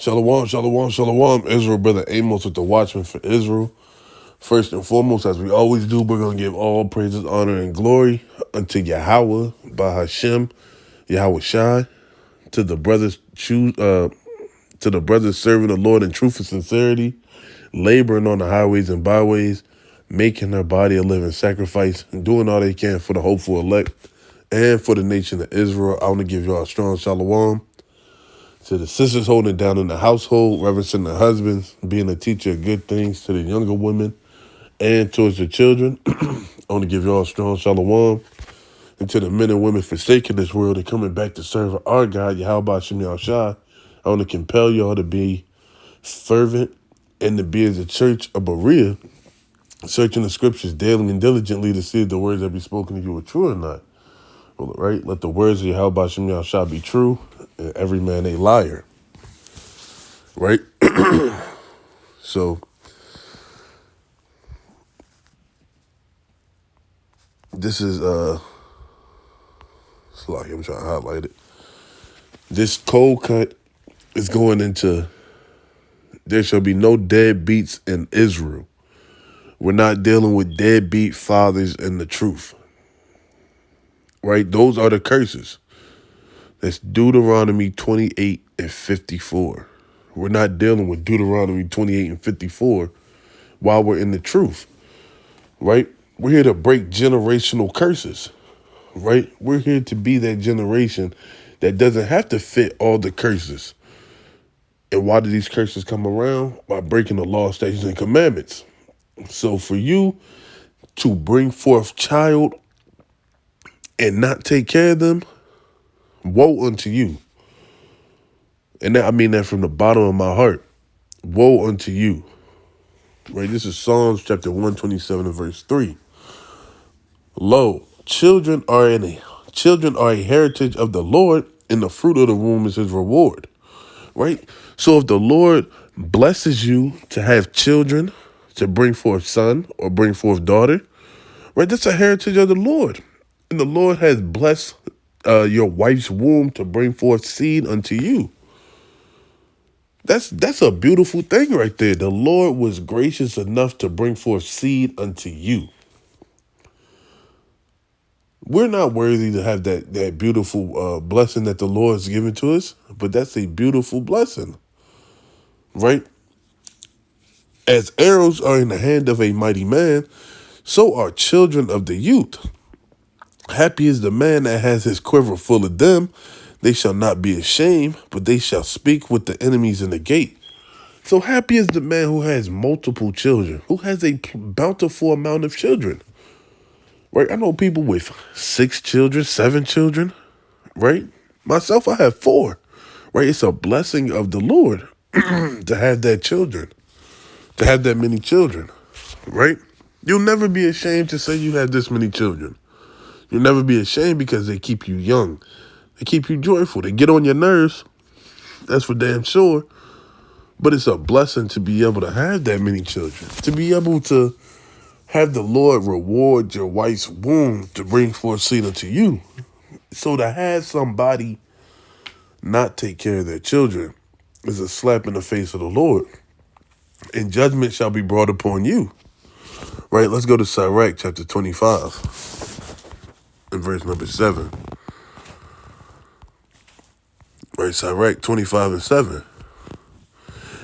Shalom, shalom, shalom. Israel, brother Amos with the Watchman for Israel. First and foremost, as we always do, we're going to give all praises, honor, and glory unto Yahweh, Bahashem, Yahweh Shai, to the brothers serving the Lord in truth and sincerity, laboring on the highways and byways, making their body a living sacrifice, and doing all they can for the hopeful elect and for the nation of Israel. I want to give y'all a strong shalom. To the sisters holding it down in the household, reverencing the husbands, being a teacher of good things to the younger women and towards the children. I want to give y'all a strong shalom. And to the men and women forsaking this world and coming back to serve our God, Yahweh Shem Yahushua, I want to compel y'all to be fervent and to be as a church of Berea, searching the scriptures daily and diligently to see if the words that be spoken to you are true or not. Right? Let the words of Yahweh Shem Yahushua be true, and every man a liar. Right? So, this is, it's like I'm trying to highlight it. This cold cut is going into, there shall be no deadbeats in Israel. We're not dealing with deadbeat fathers in the truth. Right? Those are the curses. That's Deuteronomy 28 and 54. We're not dealing with Deuteronomy 28 and 54 while we're in the truth. Right? We're here to break generational curses. Right? We're here to be that generation that doesn't have to fit all the curses. And why do these curses come around? By breaking the law, statutes, and commandments. So for you to bring forth child and not take care of them, woe unto you. And I mean that from the bottom of my heart. Woe unto you. Right? This is Psalms chapter 127 and verse 3. Lo, children are a heritage of the Lord, and the fruit of the womb is his reward. Right? So if the Lord blesses you to have children, to bring forth son or bring forth daughter, right? That's a heritage of the Lord. And the Lord has blessed your wife's womb to bring forth seed unto you. That's a beautiful thing right there. The Lord was gracious enough to bring forth seed unto you. We're not worthy to have that beautiful blessing that the Lord has given to us, but that's a beautiful blessing, right? As arrows are in the hand of a mighty man, so are children of the youth. Happy is the man that has his quiver full of them. They shall not be ashamed, but they shall speak with the enemies in the gate. So happy is the man who has multiple children, who has a bountiful amount of children. Right? I know people with 6 children, 7 children, right? Myself, I have 4. Right? It's a blessing of the Lord to have that children, to have that many children, right? You'll never be ashamed to say you have this many children. You'll never be ashamed because they keep you young. They keep you joyful. They get on your nerves. That's for damn sure. But it's a blessing to be able to have that many children. To be able to have the Lord reward your wife's womb to bring forth seed unto you. So to have somebody not take care of their children is a slap in the face of the Lord. And judgment shall be brought upon you. Right? Let's go to Sirach chapter 25. In verse number 7. Right, Sirach 25 and 7.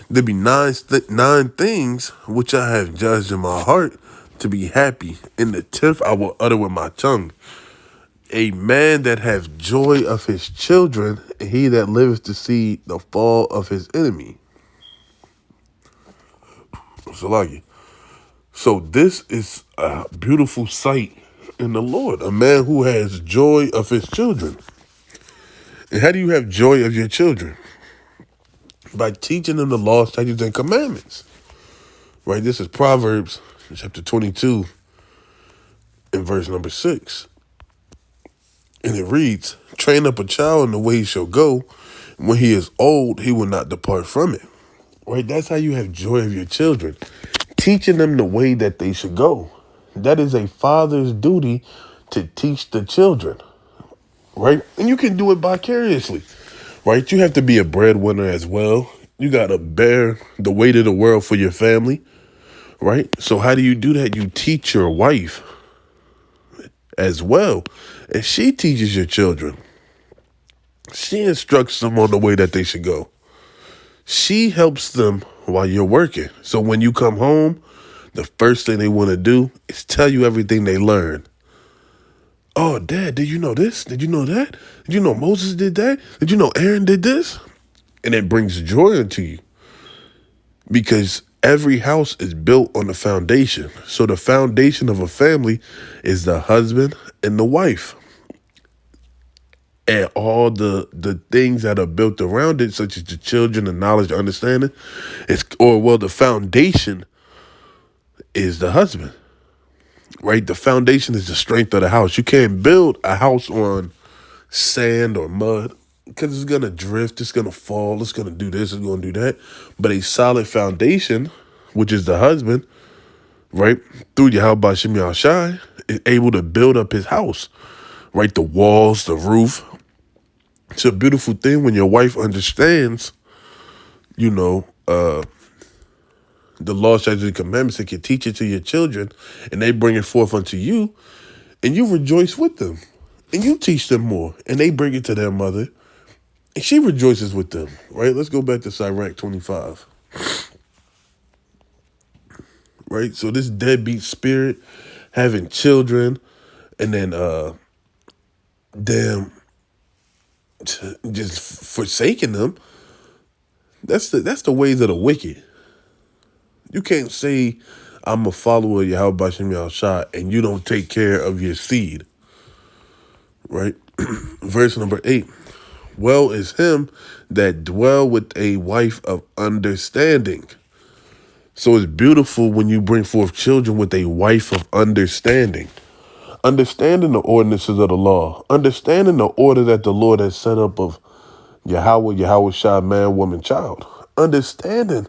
There be nine things which I have judged in my heart to be happy. In the 10th I will utter with my tongue. A man that hath joy of his children, and he that liveth to see the fall of his enemy. So this is a beautiful sight in the Lord. A man who has joy of his children. And how do you have joy of your children? By teaching them the law, statutes, and commandments. Right? This is Proverbs chapter 22 and verse number 6. And it reads, train up a child in the way he shall go. And when he is old, he will not depart from it. Right? That's how you have joy of your children. Teaching them the way that they should go. That is a father's duty to teach the children. Right? And you can do it vicariously. Right? You have to be a breadwinner as well. You got to bear the weight of the world for your family, right? So how do you do that? You teach your wife as well. And she teaches your children. She instructs them on the way that they should go. She helps them while you're working. So when you come home, the first thing they want to do is tell you everything they learned. Oh, Dad, did you know this? Did you know that? Did you know Moses did that? Did you know Aaron did this? And it brings joy into you because every house is built on the foundation. So the foundation of a family is the husband and the wife. And all the things that are built around it, such as the children, the knowledge, the understanding, the foundation is the husband, right? The foundation is the strength of the house. You can't build a house on sand or mud because it's going to drift, it's going to fall, it's going to do this, it's going to do that. But a solid foundation, which is the husband, right, through Yahweh Shem Shai, is able to build up his house, right? The walls, the roof. It's a beautiful thing when your wife understands, the law, statutes, and commandments, and can teach it to your children, and they bring it forth unto you, and you rejoice with them, and you teach them more, and they bring it to their mother, and she rejoices with them, right? Let's go back to Sirach 25, right? So this deadbeat spirit, having children, and then just forsaking them, that's the ways of the wicked. You can't say I'm a follower of Yahweh Shem Yahshua and you don't take care of your seed, right? Verse number 8. Well is him that dwell with a wife of understanding. So it's beautiful when you bring forth children with a wife of understanding. Understanding the ordinances of the law. Understanding the order that the Lord has set up of Yahweh Shai, man, woman, child. Understanding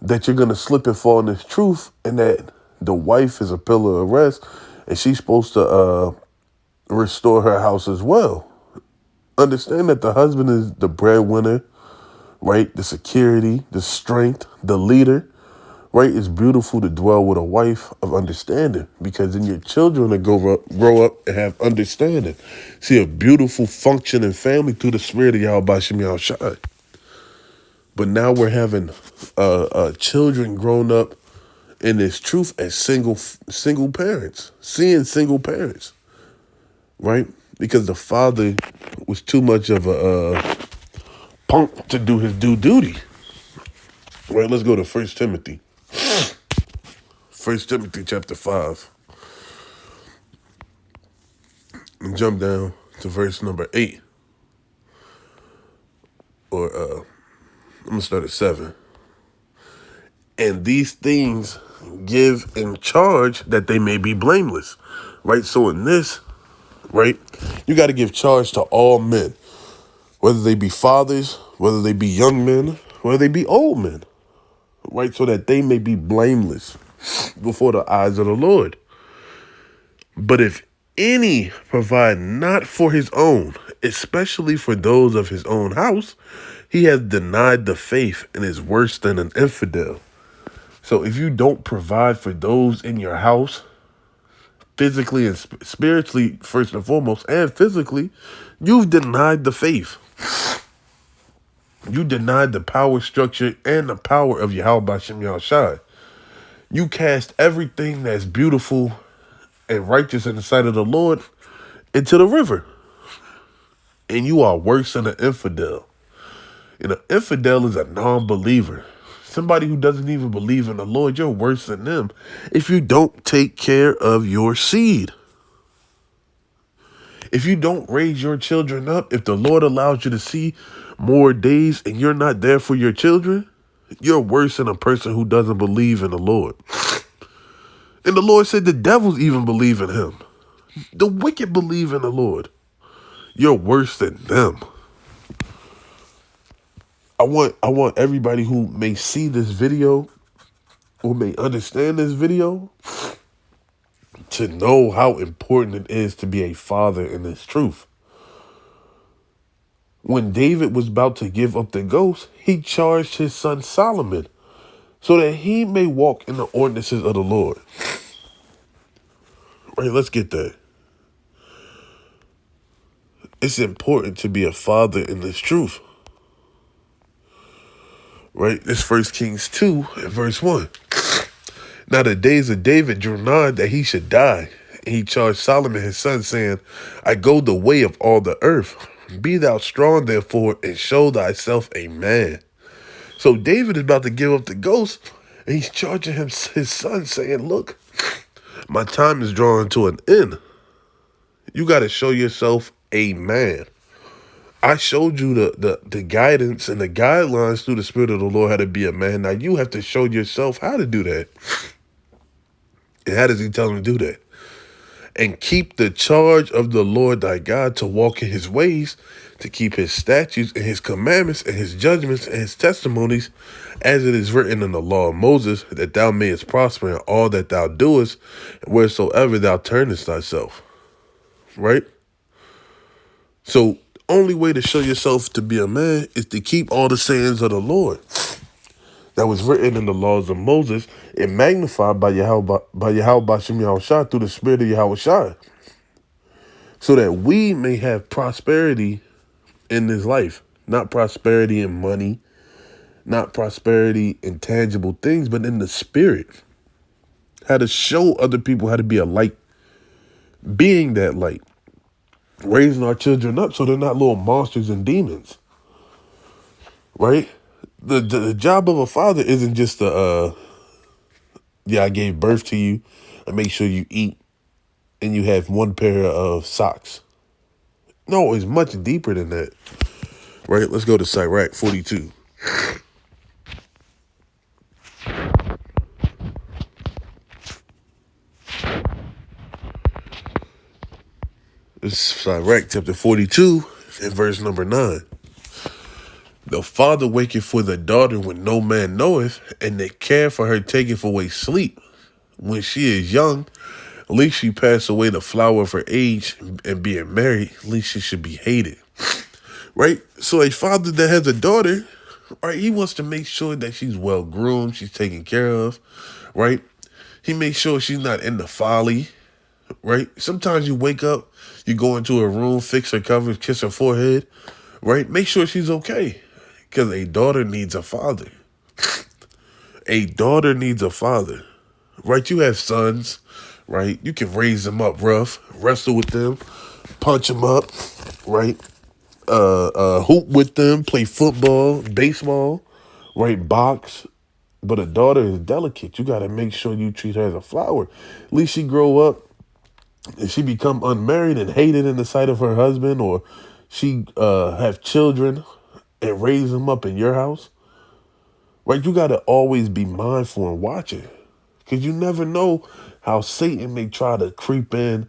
that you're going to slip and fall in this truth and that the wife is a pillar of rest and she's supposed to restore her house as well. Understand that the husband is the breadwinner, right? The security, the strength, the leader, right? It's beautiful to dwell with a wife of understanding because then your children will grow up and have understanding. See a beautiful functioning family through the spirit of Yahweh Shem Yahshua. But now we're having children grown up in this truth as single parents, seeing single parents, right? Because the father was too much of a punk to do his due duty. Right, let's go to 1 Timothy. 1 Timothy chapter 5. And jump down to verse number 8. I'm going to start at 7. And these things give in charge that they may be blameless. Right? So in this, right, you got to give charge to all men. Whether they be fathers, whether they be young men, whether they be old men. Right? So that they may be blameless before the eyes of the Lord. But if any provide not for his own, especially for those of his own house, he has denied the faith and is worse than an infidel. So if you don't provide for those in your house, physically and spiritually, first and foremost, and physically, you've denied the faith. You denied the power structure and the power of Yahweh Shem Yahshai. You cast everything that's beautiful and righteous in the sight of the Lord into the river. And you are worse than an infidel. And an infidel is a non-believer. Somebody who doesn't even believe in the Lord, you're worse than them if you don't take care of your seed. If you don't raise your children up, if the Lord allows you to see more days and you're not there for your children, you're worse than a person who doesn't believe in the Lord. And the Lord said the devils even believe in him. The wicked believe in the Lord. You're worse than them. I want everybody who may see this video or may understand this video to know how important it is to be a father in this truth. When David was about to give up the ghost, he charged his son Solomon so that he may walk in the ordinances of the Lord. Right, let's get that. It's important to be a father in this truth. Right, this First Kings 2 and verse 1. Now the days of David drew nigh that he should die. And he charged Solomon his son, saying, I go the way of all the earth. Be thou strong, therefore, and show thyself a man. So David is about to give up the ghost, and he's charging his son, saying, look, my time is drawing to an end. You got to show yourself a man. I showed you the guidance and the guidelines through the Spirit of the Lord how to be a man. Now you have to show yourself how to do that. And how does he tell him to do that? And keep the charge of the Lord thy God, to walk in his ways, to keep his statutes and his commandments and his judgments and his testimonies, as it is written in the law of Moses, that thou mayest prosper in all that thou doest, wheresoever thou turnest thyself. Right? So, only way to show yourself to be a man is to keep all the sayings of the Lord that was written in the laws of Moses and magnified by Yahweh Bashem Yahushua through the Spirit of Yahushua, so that we may have prosperity in this life. Not prosperity in money, not prosperity in tangible things, but in the spirit. How to show other people how to be a light, being that light, raising our children up so they're not little monsters and demons. Right? The job of a father isn't just I gave birth to you, and make sure you eat and you have one pair of socks. No, it's much deeper than that. Right? Let's go to Sirach 42. This is Sirach chapter 42 and verse number 9. The father waketh for the daughter when no man knoweth, and the care for her taketh away sleep. When she is young, least she pass away the flower of her age, and being married, least she should be hated. Right? So a father that has a daughter, right, he wants to make sure that she's well groomed, she's taken care of, right? He makes sure she's not in the folly, right? Sometimes you wake up, you go into her room, fix her covers, kiss her forehead, right? Make sure she's okay. Because a daughter needs a father. A daughter needs a father, right? You have sons, right? You can raise them up rough, wrestle with them, punch them up, right? Hoop with them, play football, baseball, right? Box. But a daughter is delicate. You got to make sure you treat her as a flower. At least she grow up and she become unmarried and hated in the sight of her husband, or she have children and raise them up in your house. Right? You got to always be mindful and watching, because you never know how Satan may try to creep in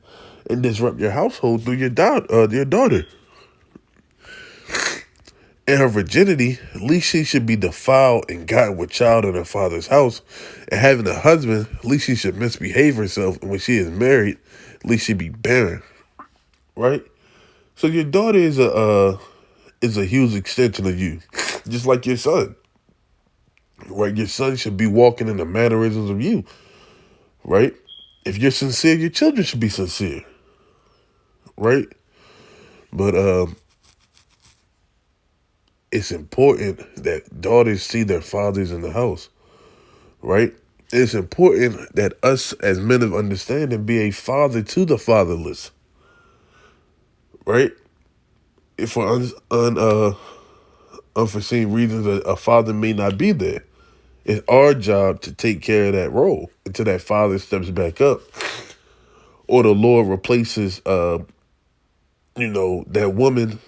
and disrupt your household through your daughter. In her virginity, at least she should be defiled and gotten with child in her father's house. And having a husband, at least she should misbehave herself. And when she is married, at least she be barren. Right? So your daughter is a huge extension of you, just like your son. Right? Your son should be walking in the mannerisms of you. Right? If you're sincere, your children should be sincere. Right? But it's important that daughters see their fathers in the house, right? It's important that us as men of understanding be a father to the fatherless, right? If for unforeseen reasons a father may not be there, it's our job to take care of that role until that father steps back up, or the Lord replaces, that woman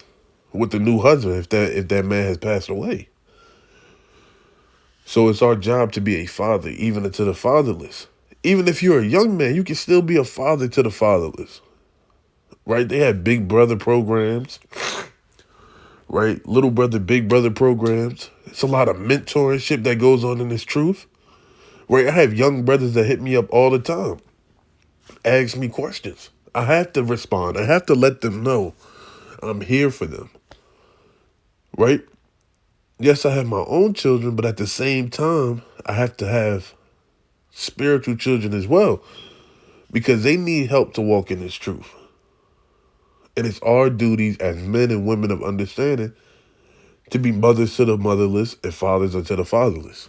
with the new husband if that man has passed away. So it's our job to be a father, even to the fatherless. Even if you're a young man, you can still be a father to the fatherless. Right? They have big brother programs. Right? Little brother, big brother programs. It's a lot of mentorship that goes on in this truth. Right? I have young brothers that hit me up all the time, ask me questions. I have to respond. I have to let them know I'm here for them. right? Yes, I have my own children, but at the same time, I have to have spiritual children as well because they need help to walk in this truth. And it's our duties as men and women of understanding to be mothers to the motherless and fathers unto the fatherless.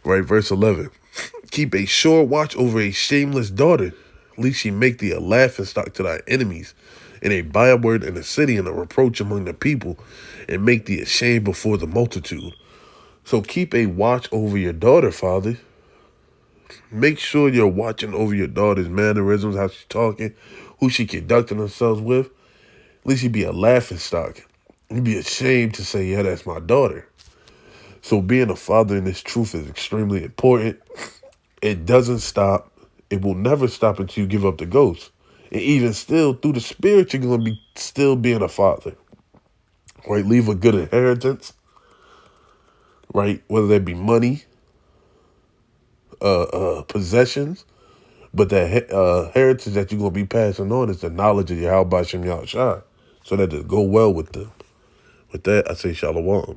Right, verse 11. Keep a sure watch over a shameless daughter, lest she make thee a laughingstock to thy enemies, and a byword in the city, and a reproach among the people, and make thee ashamed before the multitude. So keep a watch over your daughter, father. Make sure you're watching over your daughter's mannerisms, how she's talking, who she conducting herself with. At least you be a laughingstock. You'd be ashamed to say, yeah, that's my daughter. So being a father in this truth is extremely important. It doesn't stop. It will never stop until you give up the ghost. And even still, through the spirit, you're going to be still being a father. Right? Leave a good inheritance. Right? Whether that be money, possessions. But that heritage that you're going to be passing on is the knowledge of your How Shem Yahshai. So that it go well with them. With that, I say shalom.